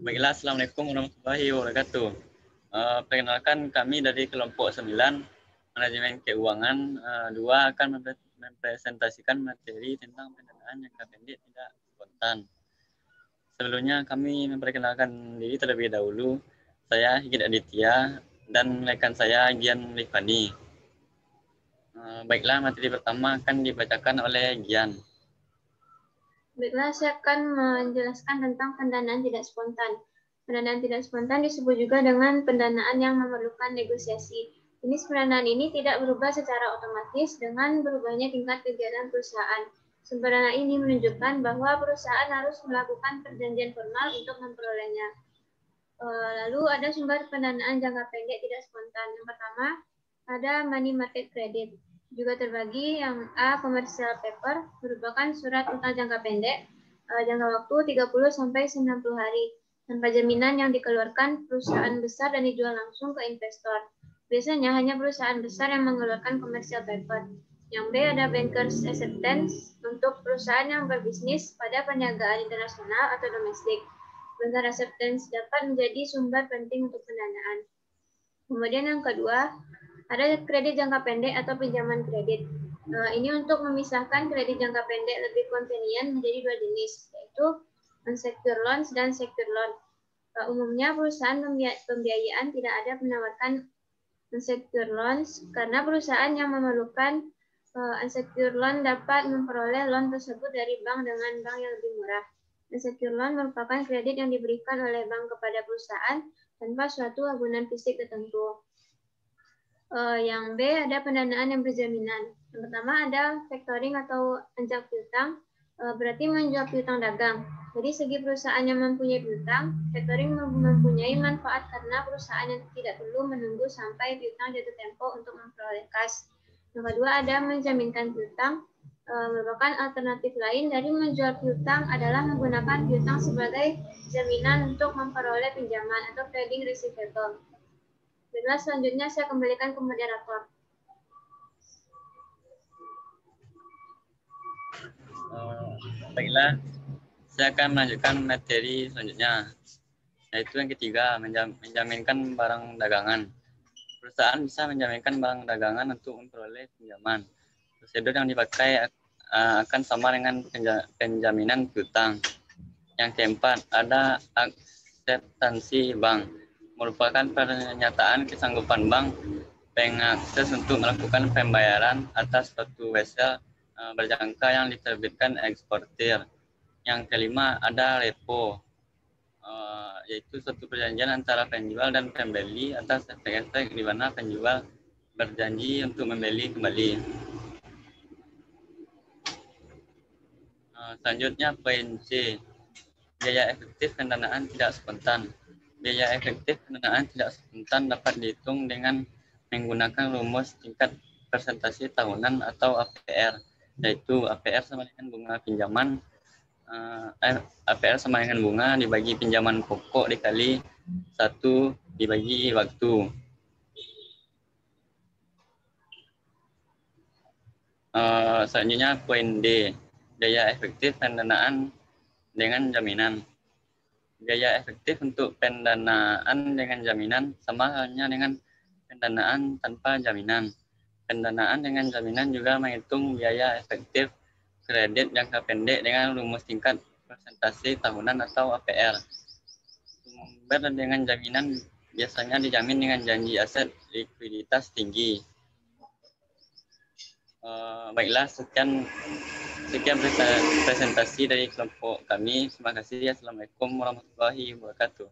Baiklah, Assalamualaikum warahmatullahi wabarakatuh. Perkenalkan kami dari kelompok 9 Manajemen Keuangan 2 akan mempresentasikan materi tentang pendanaan jangka pendek tidak spontan. Sebelumnya kami memperkenalkan diri terlebih dahulu. Saya Higit Aditya dan rekan saya Gian Rifani. Baiklah, materi pertama akan dibacakan oleh Gian. Baiklah, saya akan menjelaskan tentang pendanaan tidak spontan. Pendanaan tidak spontan disebut juga dengan pendanaan yang memerlukan negosiasi. Jenis pendanaan ini tidak berubah secara otomatis dengan berubahnya tingkat kegiatan perusahaan. Sumber dana ini menunjukkan bahwa perusahaan harus melakukan perjanjian formal untuk memperolehnya. Lalu ada sumber pendanaan jangka pendek tidak spontan. Yang pertama, ada money market credit. Juga terbagi yang A, commercial paper, merupakan surat utang jangka pendek, jangka waktu 30 sampai 90 hari, tanpa jaminan yang dikeluarkan perusahaan besar dan dijual langsung ke investor. Biasanya hanya perusahaan besar yang mengeluarkan commercial paper. Yang B, ada bankers acceptance untuk perusahaan yang berbisnis pada perniagaan internasional atau domestik. Banker acceptance dapat menjadi sumber penting untuk pendanaan. Kemudian yang kedua, ada kredit jangka pendek atau pinjaman kredit. Ini untuk memisahkan kredit jangka pendek lebih convenient menjadi dua jenis, yaitu unsecured loans dan secured loan. Umumnya perusahaan pembiayaan tidak ada menawarkan unsecured loans karena perusahaan yang memerlukan unsecured loan dapat memperoleh loan tersebut dari bank dengan bank yang lebih murah. Unsecured loan merupakan kredit yang diberikan oleh bank kepada perusahaan tanpa suatu agunan fisik tertentu. Yang B, ada pendanaan yang berjaminan. Yang pertama ada factoring atau anjak piutang, berarti menjual piutang dagang. Jadi segi perusahaan yang mempunyai piutang, factoring mempunyai manfaat karena perusahaan yang tidak perlu menunggu sampai piutang jatuh tempo untuk memperoleh kas. Yang kedua ada menjaminkan piutang, merupakan alternatif lain dari menjual piutang adalah menggunakan piutang sebagai jaminan untuk memperoleh pinjaman atau trading receivable. Baiklah, selanjutnya saya kembalikan ke moderator. Baiklah, saya akan melanjutkan materi selanjutnya, yaitu yang ketiga, menjaminkan barang dagangan. Perusahaan bisa menjaminkan barang dagangan untuk memperoleh pinjaman. Prosedur yang dipakai akan sama dengan penjaminan piutang. Yang keempat, ada akseptansi bank, merupakan pernyataan kesanggupan bank pengakses untuk melakukan pembayaran atas suatu vessel berjangka yang diterbitkan eksportir. Yang kelima, ada repo, yaitu suatu perjanjian antara penjual dan pembeli atas efek-efek di mana penjual berjanji untuk membeli kembali. Selanjutnya poin C, biaya efektif pendanaan tidak spontan. Biaya efektif pendanaan tidak spontan dapat dihitung dengan menggunakan rumus tingkat persentase tahunan atau APR, yaitu APR sama dengan bunga pinjaman, APR sama dengan bunga dibagi pinjaman pokok dikali 1 dibagi waktu. Selanjutnya poin D, biaya efektif pendanaan dengan jaminan. Biaya efektif untuk pendanaan dengan jaminan sama halnya dengan pendanaan tanpa jaminan. Pendanaan dengan jaminan juga menghitung biaya efektif kredit jangka pendek dengan rumus tingkat persentase tahunan atau APR. Sumber dengan jaminan biasanya dijamin dengan janji aset likuiditas tinggi. Baiklah, sekian presentasi dari kelompok kami. Terima kasih. Assalamualaikum warahmatullahi wabarakatuh.